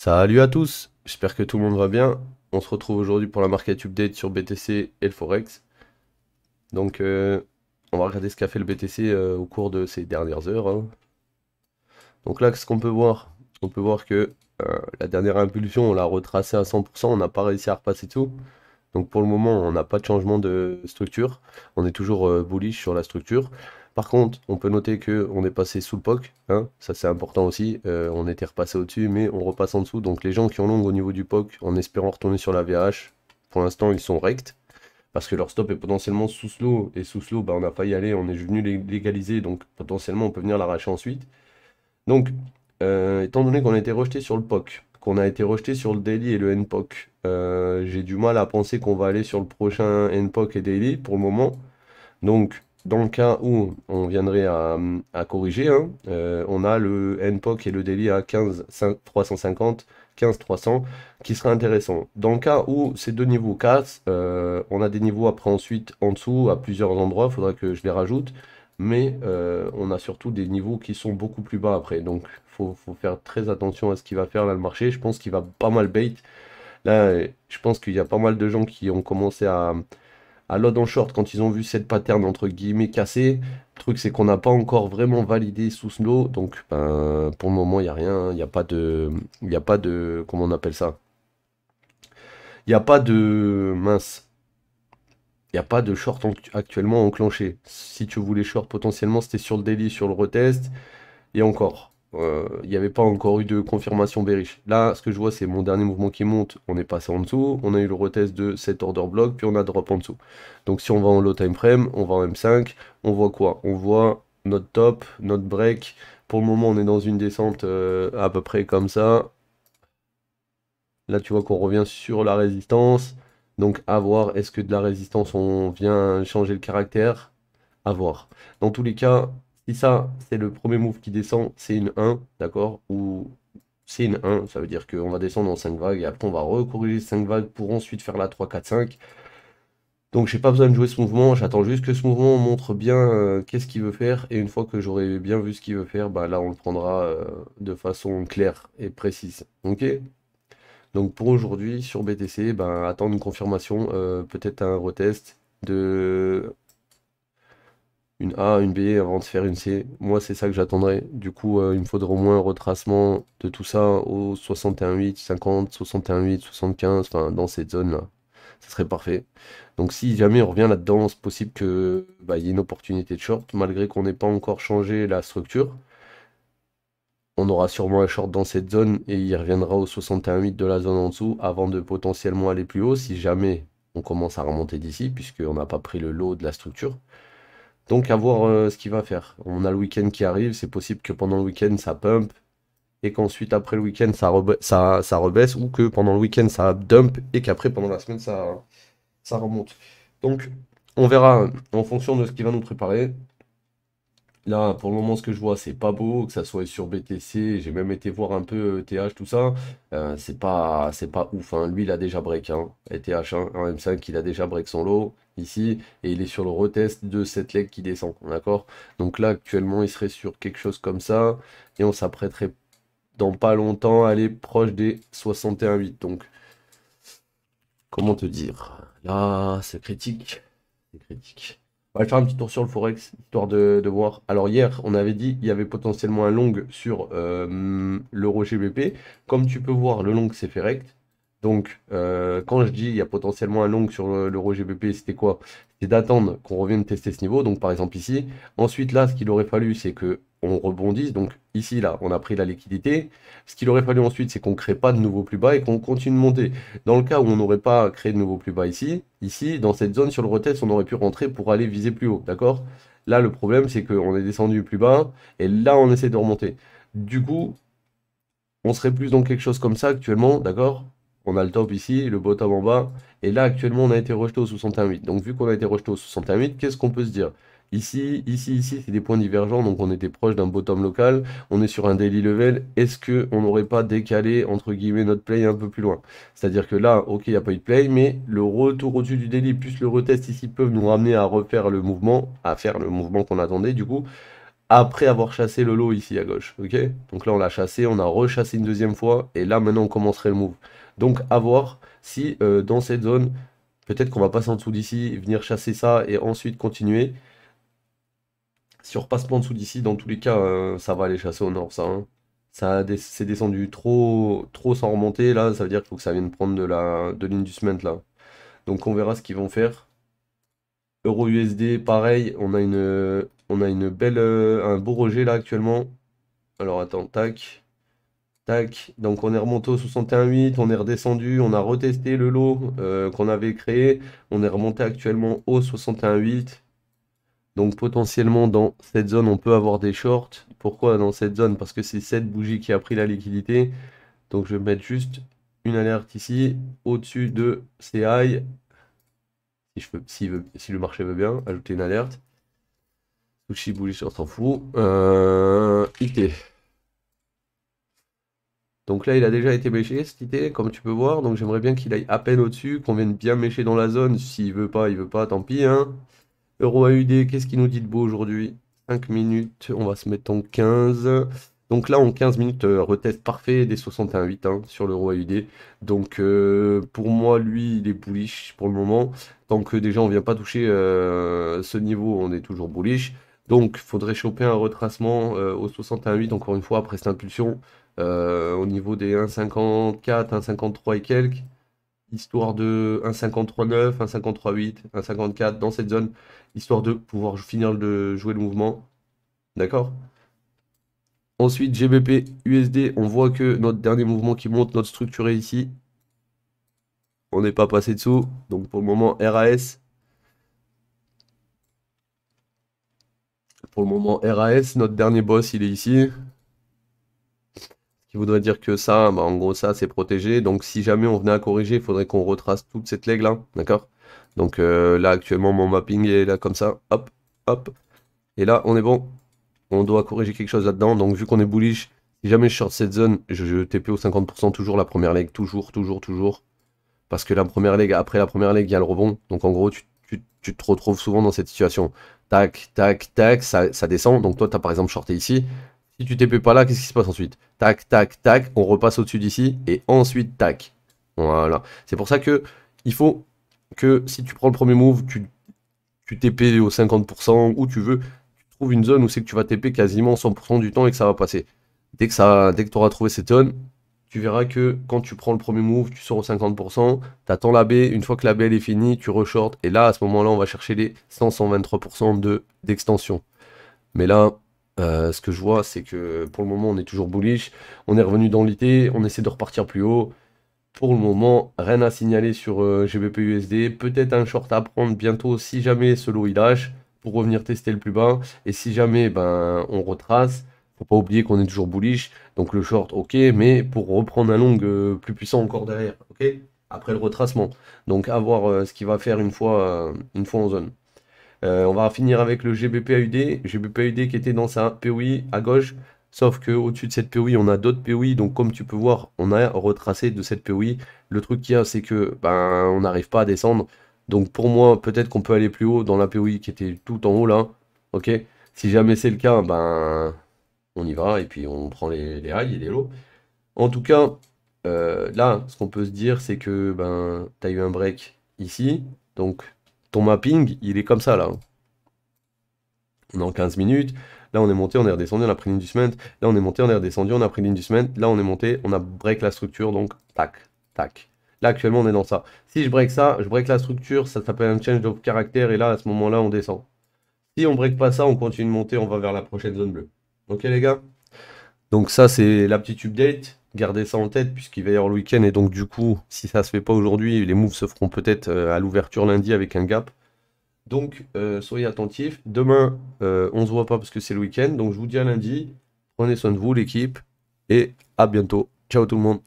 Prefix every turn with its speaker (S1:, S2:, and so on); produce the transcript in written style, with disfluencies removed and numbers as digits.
S1: Salut à tous, j'espère que tout le monde va bien. On se retrouve aujourd'hui pour la market update sur BTC et le Forex. Donc, on va regarder ce qu'a fait le BTC au cours de ces dernières heures, hein. Donc là, ce qu'on peut voir? On peut voir que la dernière impulsion, on l'a retracée à 100%, on n'a pas réussi à repasser tout. Donc pour le moment, on n'a pas de changement de structure. On est toujours bullish sur la structure. Par contre, on peut noter que on est passé sous le POC, hein, ça c'est important aussi. On était repassé au-dessus, mais on repasse en dessous. Donc les gens qui ont long au niveau du POC, en espérant retourner sur la VH, pour l'instant ils sont rects, parce que leur stop est potentiellement sous slow, et sous slow, bah, on a failli y aller, on est venu légaliser, donc potentiellement on peut venir l'arracher ensuite. Donc, étant donné qu'on a été rejeté sur le POC, qu'on a été rejeté sur le daily et le NPOC, j'ai du mal à penser qu'on va aller sur le prochain NPOC et daily pour le moment. Donc, dans le cas où on viendrait à corriger, hein, on a le NPOC et le daily à 15 350, 15 300, qui serait intéressant. Dans le cas où ces deux niveaux cassent, on a des niveaux après ensuite en dessous à plusieurs endroits, il faudra que je les rajoute. Mais on a surtout des niveaux qui sont beaucoup plus bas après. Donc, faut faire très attention à ce qu'il va faire là le marché. Je pense qu'il va pas mal bait. Là, je pense qu'il y a pas mal de gens qui ont commencé à load en short quand ils ont vu cette pattern entre guillemets cassée. Le truc, c'est qu'on n'a pas encore vraiment validé sous slow. Donc, ben, pour le moment, il n'y a rien. Il n'y a pas de. Il n'y a pas de. Comment on appelle ça? Il n'y a pas de. Mince. Il n'y a pas de short actuellement enclenché. Si tu voulais short potentiellement, c'était sur le daily, sur le retest. Et encore, il n'y avait pas encore eu de confirmation bearish. Là, ce que je vois, c'est mon dernier mouvement qui monte. On est passé en dessous. On a eu le retest de cet order block, puis on a drop en dessous. Donc si on va en low time frame, on va en M5. On voit quoi? On voit notre top, notre break. Pour le moment, on est dans une descente à peu près comme ça. Là, tu vois qu'on revient sur la résistance. Donc, à voir, est-ce que de la résistance, on vient changer le caractère? À voir. Dans tous les cas, si ça, c'est le premier move qui descend, c'est une 1, d'accord? Ou c'est une 1, ça veut dire qu'on va descendre en 5 vagues et après on va recorriger 5 vagues pour ensuite faire la 3, 4, 5. Donc j'ai pas besoin de jouer ce mouvement, j'attends juste que ce mouvement montre bien qu'est-ce qu'il veut faire. Et une fois que j'aurai bien vu ce qu'il veut faire, bah là on le prendra de façon claire et précise. Ok? Donc pour aujourd'hui sur BTC, bah, attendre une confirmation, peut-être un retest de une A, une B avant de faire une C. Moi, c'est ça que j'attendrai. Du coup, il me faudra au moins un retracement de tout ça au 61,8, 50, 61,8, 75, enfin, dans cette zone-là. Ça serait parfait. Donc, si jamais on revient là-dedans, c'est possible que bah, il y ait une opportunité de short, malgré qu'on n'ait pas encore changé la structure. On aura sûrement un short dans cette zone et il reviendra au 61,8 de la zone en dessous avant de potentiellement aller plus haut si jamais on commence à remonter d'ici, puisqu'on n'a pas pris le lot de la structure. Donc à voir ce qu'il va faire. On a le week-end qui arrive, c'est possible que pendant le week-end ça pump et qu'ensuite après le week-end ça rebaisse ou que pendant le week-end ça dump et qu'après pendant la semaine ça remonte. Donc on verra en fonction de ce qu'il va nous préparer. Là pour le moment ce que je vois c'est pas beau, que ça soit sur BTC, j'ai même été voir un peu TH tout ça. C'est pas ouf, hein. Lui il a déjà break, hein. Et TH hein, en M5 il a déjà break son lot ici et il est sur le retest de cette leg qui descend, d'accord? Donc là actuellement il serait sur quelque chose comme ça et on s'apprêterait dans pas longtemps à aller proche des 61,8. Donc comment te dire? Là c'est critique, c'est critique. On va faire un petit tour sur le Forex, histoire de voir. Alors hier, on avait dit qu'il y avait potentiellement un long sur l'euro GBP. Comme tu peux voir, le long s'est fait rect. Donc, quand je dis il y a potentiellement un long sur l'euro GBP, c'était quoi? C'est d'attendre qu'on revienne tester ce niveau. Donc, par exemple ici. Ensuite, là, ce qu'il aurait fallu, c'est que on rebondisse. Donc, ici, là, on a pris la liquidité. Ce qu'il aurait fallu ensuite, c'est qu'on ne crée pas de nouveau plus bas et qu'on continue de monter. Dans le cas où on n'aurait pas créé de nouveau plus bas ici, dans cette zone sur le retest, on aurait pu rentrer pour aller viser plus haut, d'accord? Là, le problème, c'est qu'on est descendu plus bas, et là, on essaie de remonter. Du coup, on serait plus dans quelque chose comme ça actuellement, d'accord? On a le top ici, le bottom en bas, et là, actuellement, on a été rejeté au 61,8. Donc, vu qu'on a été rejeté au 61,8, qu'est-ce qu'on peut se dire? Ici, c'est des points divergents, donc on était proche d'un bottom local, on est sur un daily level, est-ce qu'on n'aurait pas décalé, entre guillemets, notre play un peu plus loin? C'est-à-dire que là, ok, il n'y a pas eu de play, mais le retour au-dessus du daily plus le retest ici peuvent nous ramener à refaire le mouvement, à faire le mouvement qu'on attendait, du coup, après avoir chassé le lot ici à gauche, ok? Donc là, on l'a chassé, on a rechassé une deuxième fois, et là, maintenant, on commencerait le move. Donc, à voir si dans cette zone, peut-être qu'on va passer en dessous d'ici, venir chasser ça, et ensuite continuer. Si on repasse pas en dessous d'ici, dans tous les cas, ça va aller chasser au nord, ça, hein. C'est descendu trop sans remonter, là, ça veut dire qu'il faut que ça vienne prendre de l'Inducement, là. Donc, on verra ce qu'ils vont faire. Euro USD, pareil, on a une belle, un beau rejet là actuellement. Alors attends, tac, tac. Donc on est remonté au 61,8, on est redescendu, on a retesté le lot qu'on avait créé. On est remonté actuellement au 61,8. Donc potentiellement dans cette zone, on peut avoir des shorts. Pourquoi dans cette zone? Parce que c'est cette bougie qui a pris la liquidité. Donc je vais mettre juste une alerte ici, au-dessus de CI. Si le marché veut bien, ajouter une alerte. Sushi bullish, on s'en fout. IT. Donc là, il a déjà été méché, cet IT, comme tu peux voir. Donc j'aimerais bien qu'il aille à peine au-dessus, qu'on vienne bien mécher dans la zone. S'il veut pas, il veut pas, tant pis, hein. Euro AUD, qu'est-ce qu'il nous dit de beau aujourd'hui? 5 minutes, on va se mettre en 15. Donc là, en 15 minutes, retest parfait des 61,8 hein, sur l'euro AUD. Donc pour moi, lui, il est bullish pour le moment. Tant que déjà, on vient pas toucher ce niveau, on est toujours bullish. Donc, il faudrait choper un retracement au 61,8, encore une fois, après cette impulsion, au niveau des 1,54, 1,53 et quelques histoire de 1,53,9, 1,53,8, 1,54 dans cette zone, histoire de pouvoir finir de jouer le mouvement. D'accord? Ensuite, GBP USD, on voit que notre dernier mouvement qui monte, notre structure est ici. On n'est pas passé dessous. Donc pour le moment, RAS. Pour le moment, RAS, notre dernier boss, il est ici. Ce qui voudrait dire que ça, bah, en gros, ça, c'est protégé. Donc si jamais on venait à corriger, il faudrait qu'on retrace toute cette leg là. D'accord? Donc là, actuellement, mon mapping est là comme ça. Hop, hop. Et là, on est bon. On doit corriger quelque chose là-dedans. Donc, vu qu'on est bullish, si jamais je short cette zone, je TP au 50% toujours la première leg. Toujours, toujours, toujours. Parce que la première leg, après la première leg, il y a le rebond. Donc, en gros, tu te retrouves souvent dans cette situation. Tac, tac, tac, ça descend. Donc, toi, tu as par exemple shorté ici. Si tu TP pas là, qu'est-ce qui se passe ensuite? Tac, tac, tac. On repasse au-dessus d'ici. Et ensuite, tac. Voilà. C'est pour ça que il faut que si tu prends le premier move, tu TP au 50%, où tu veux, tu trouves une zone où c'est que tu vas TP quasiment 100% du temps et que ça va passer. Dès que tu auras trouvé cette zone, tu verras que quand tu prends le premier move, tu sors au 50%, tu attends la baie, une fois que la baie elle est finie, tu reshort, et là, à ce moment-là, on va chercher les 100-123% d'extension. Mais là, ce que je vois, c'est que pour le moment, on est toujours bullish, on est revenu dans l'IT, on essaie de repartir plus haut. Pour le moment, rien à signaler sur GBP USD. Peut-être un short à prendre bientôt si jamais ce lot il lâche pour revenir tester le plus bas. Et si jamais ben, on retrace, faut pas oublier qu'on est toujours bullish. Donc le short, ok, mais pour reprendre un long plus puissant encore derrière, ok? Après le retracement. Donc à voir ce qu'il va faire une fois en zone. On va finir avec le GBP AUD. GBP AUD qui était dans sa POI à gauche. Sauf que au-dessus de cette POI, on a d'autres POI. Donc comme tu peux voir, on a retracé de cette POI. Le truc qu'il y a, c'est que ben, on n'arrive pas à descendre. Donc pour moi, peut-être qu'on peut aller plus haut dans la POI qui était tout en haut là. Ok. Si jamais c'est le cas, ben on y va et puis on prend les highs et les lows. En tout cas, là, ce qu'on peut se dire, c'est que ben, tu as eu un break ici. Donc ton mapping, il est comme ça là. On est en 15 minutes. Là, on est monté, on est redescendu, on a pris l'inducement. Là, on est monté, on est redescendu, on a pris l'inducement. Là, on est monté, on a break la structure, donc tac, tac. Là, actuellement, on est dans ça. Si je break ça, je break la structure, ça s'appelle un change of character, et là, à ce moment-là, on descend. Si on break pas ça, on continue de monter, on va vers la prochaine zone bleue. Ok, les gars? Donc ça, c'est la petite update. Gardez ça en tête, puisqu'il va y avoir le week-end, et donc du coup, si ça se fait pas aujourd'hui, les moves se feront peut-être à l'ouverture lundi avec un gap. Donc, soyez attentifs. Demain, on se voit pas parce que c'est le week-end. Donc, je vous dis à lundi. Prenez soin de vous, l'équipe. Et à bientôt. Ciao tout le monde.